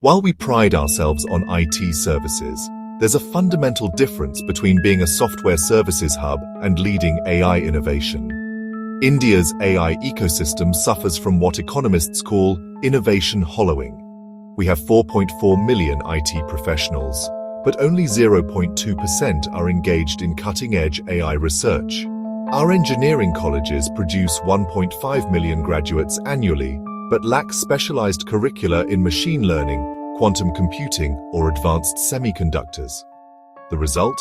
While we pride ourselves on IT services, there's a fundamental difference between being a software services hub and leading AI innovation. India's AI ecosystem suffers from what economists call innovation hollowing. We have 4.4 million IT professionals, but only 0.2% are engaged in cutting-edge AI research. Our engineering colleges produce 1.5 million graduates annually, but lack specialized curricula in machine learning, quantum computing, or advanced semiconductors. The result?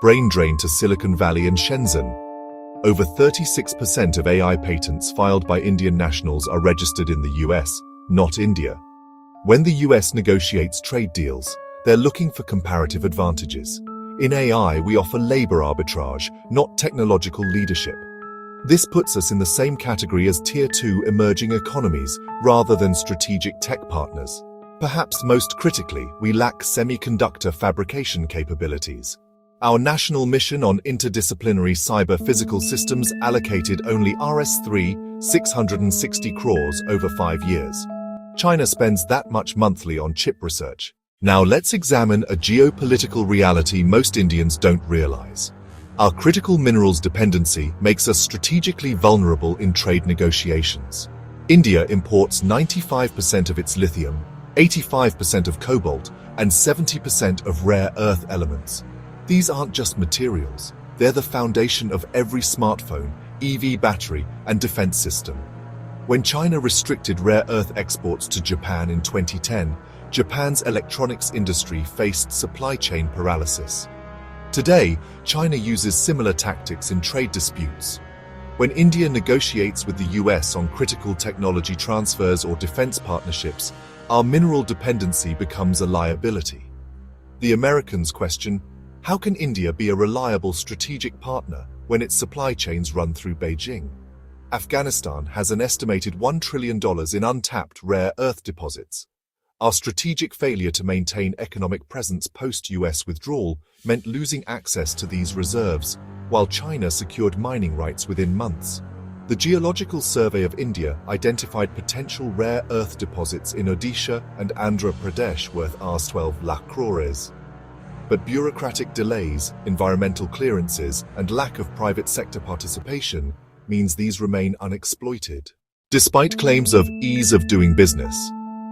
Brain drain to Silicon Valley and Shenzhen. Over 36% of AI patents filed by Indian nationals are registered in the US, not India. When the US negotiates trade deals, they're looking for comparative advantages. In AI, we offer labor arbitrage, not technological leadership. This puts us in the same category as Tier 2 emerging economies, rather than strategic tech partners. Perhaps most critically, we lack semiconductor fabrication capabilities. Our national mission on interdisciplinary cyber-physical systems allocated only Rs 660 crores over 5 years. China spends that much monthly on chip research. Now let's examine a geopolitical reality most Indians don't realize. Our critical minerals dependency makes us strategically vulnerable in trade negotiations. India imports 95% of its lithium, 85% of cobalt, and 70% of rare earth elements. These aren't just materials, they're the foundation of every smartphone, EV battery, and defense system. When China restricted rare earth exports to Japan in 2010, Japan's electronics industry faced supply chain paralysis. Today, China uses similar tactics in trade disputes. When India negotiates with the US on critical technology transfers or defense partnerships, our mineral dependency becomes a liability. The Americans question, how can India be a reliable strategic partner when its supply chains run through Beijing? Afghanistan has an estimated $1 trillion in untapped rare earth deposits. Our strategic failure to maintain economic presence post-US withdrawal meant losing access to these reserves, while China secured mining rights within months. The Geological Survey of India identified potential rare earth deposits in Odisha and Andhra Pradesh worth Rs 12 lakh crores. But bureaucratic delays, environmental clearances, and lack of private sector participation means these remain unexploited. Despite claims of ease of doing business,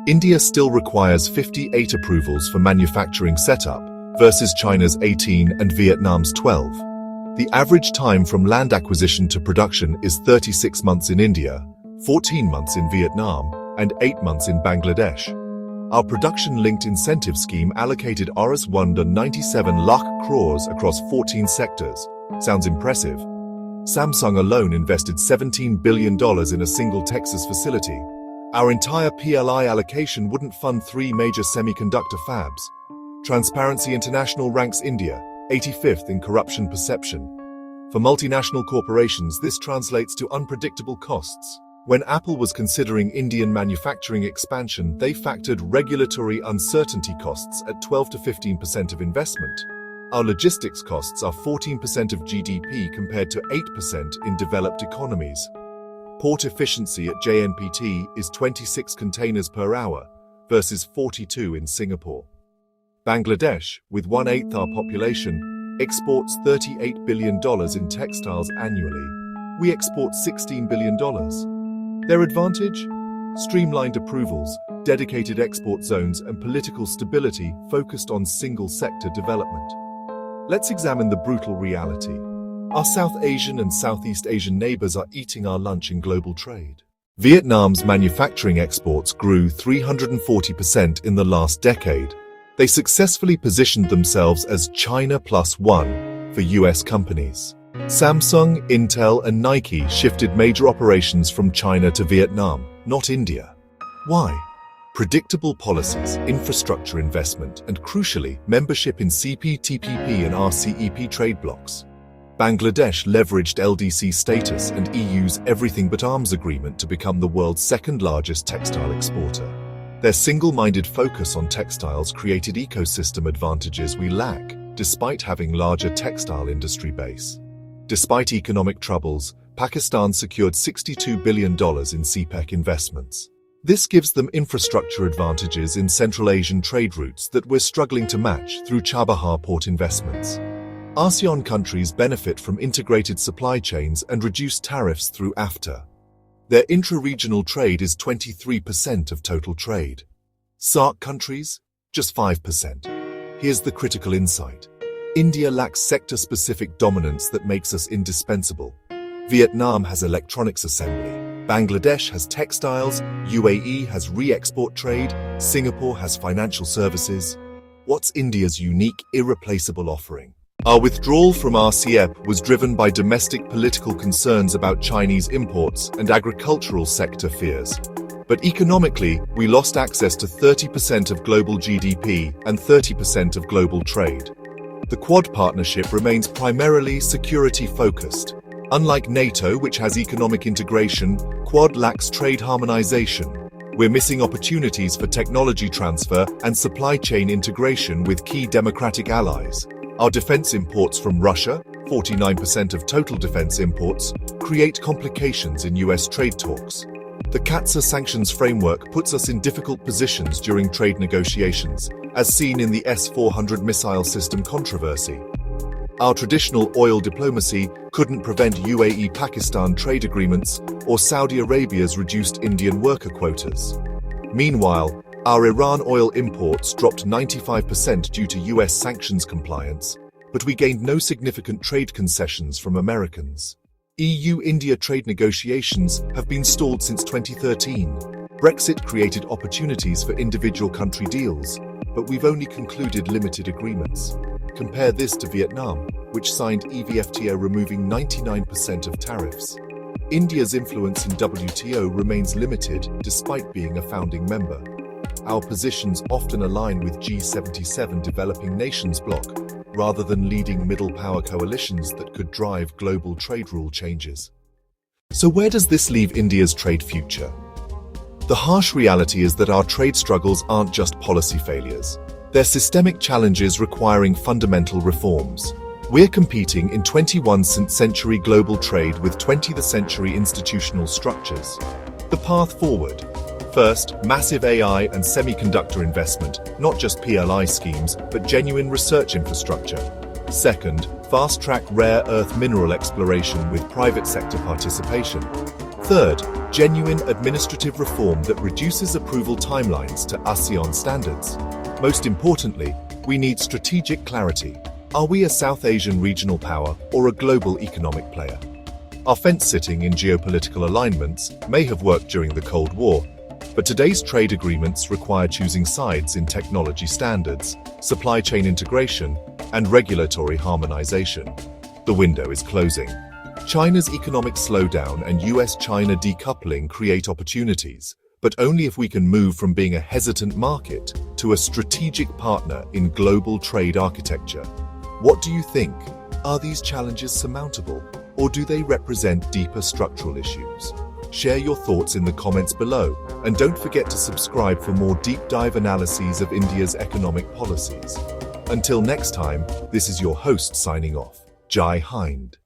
India still requires 58 approvals for manufacturing setup versus China's 18 and Vietnam's 12. The average time from land acquisition to production is 36 months in India, 14 months in Vietnam, and 8 months in Bangladesh. Our production-linked incentive scheme allocated Rs 197 lakh crores across 14 sectors. Sounds impressive. Samsung alone invested $17 billion in a single Texas facility. Our entire PLI allocation wouldn't fund 3 major semiconductor fabs. Transparency International ranks India 85th in corruption perception. For multinational corporations, this translates to unpredictable costs. When Apple was considering Indian manufacturing expansion, they factored regulatory uncertainty costs at 12 to 15% of investment. Our logistics costs are 14% of GDP compared to 8% in developed economies. Port efficiency at JNPT is 26 containers per hour versus 42 in Singapore. Bangladesh, with 1/8 our population, exports $38 billion in textiles annually. We export $16 billion. Their advantage? Streamlined approvals, dedicated export zones, and political stability focused on single-sector development. Let's examine the brutal reality. Our South Asian and Southeast Asian neighbors are eating our lunch in global trade. Vietnam's manufacturing exports grew 340% in the last decade. They successfully positioned themselves as China +1 for US companies. Samsung, Intel, and Nike shifted major operations from China to Vietnam, not India. Why? Predictable policies, infrastructure investment, and crucially, membership in CPTPP and RCEP trade blocs. Bangladesh leveraged LDC status and EU's Everything But Arms agreement to become the world's second-largest textile exporter. Their single-minded focus on textiles created ecosystem advantages we lack, despite having larger textile industry base. Despite economic troubles, Pakistan secured $62 billion in CPEC investments. This gives them infrastructure advantages in Central Asian trade routes that we're struggling to match through Chabahar port investments. ASEAN countries benefit from integrated supply chains and reduced tariffs through AFTA. Their intra-regional trade is 23% of total trade. SAARC countries? Just 5%. Here's the critical insight. India lacks sector-specific dominance that makes us indispensable. Vietnam has electronics assembly. Bangladesh has textiles. UAE has re-export trade. Singapore has financial services. What's India's unique, irreplaceable offering? Our withdrawal from RCEP was driven by domestic political concerns about Chinese imports and agricultural sector fears. But economically, we lost access to 30% of global GDP and 30% of global trade. The Quad partnership remains primarily security-focused. Unlike NATO, which has economic integration, Quad lacks trade harmonization. We're missing opportunities for technology transfer and supply chain integration with key democratic allies. Our defense imports from Russia, 49% of total defense imports, create complications in US trade talks. The CAATSA sanctions framework puts us in difficult positions during trade negotiations, as seen in the S-400 missile system controversy. Our traditional oil diplomacy couldn't prevent UAE-Pakistan trade agreements or Saudi Arabia's reduced Indian worker quotas. Meanwhile, our Iran oil imports dropped 95% due to US sanctions compliance, but we gained no significant trade concessions from Americans. EU-India trade negotiations have been stalled since 2013. Brexit created opportunities for individual country deals, but we've only concluded limited agreements. Compare this to Vietnam, which signed EVFTA removing 99% of tariffs. India's influence in WTO remains limited despite being a founding member. Our positions often align with G77 developing nations bloc, rather than leading middle power coalitions that could drive global trade rule changes. So where does this leave India's trade future? The harsh reality is that our trade struggles aren't just policy failures. They're systemic challenges requiring fundamental reforms. We're competing in 21st century global trade with 20th century institutional structures. The path forward. First, massive AI and semiconductor investment, not just PLI schemes, but genuine research infrastructure. Second, fast-track rare earth mineral exploration with private sector participation. Third, genuine administrative reform that reduces approval timelines to ASEAN standards. Most importantly, we need strategic clarity. Are we a South Asian regional power or a global economic player? Our fence-sitting in geopolitical alignments may have worked during the Cold War, but today's trade agreements require choosing sides in technology standards, supply chain integration, and regulatory harmonization. The window is closing. China's economic slowdown and US-China decoupling create opportunities, but only if we can move from being a hesitant market to a strategic partner in global trade architecture. What do you think? Are these challenges surmountable, or do they represent deeper structural issues? Share your thoughts in the comments below, and don't forget to subscribe for more deep dive analyses of India's economic policies. Until next time, this is your host signing off, Jai Hind.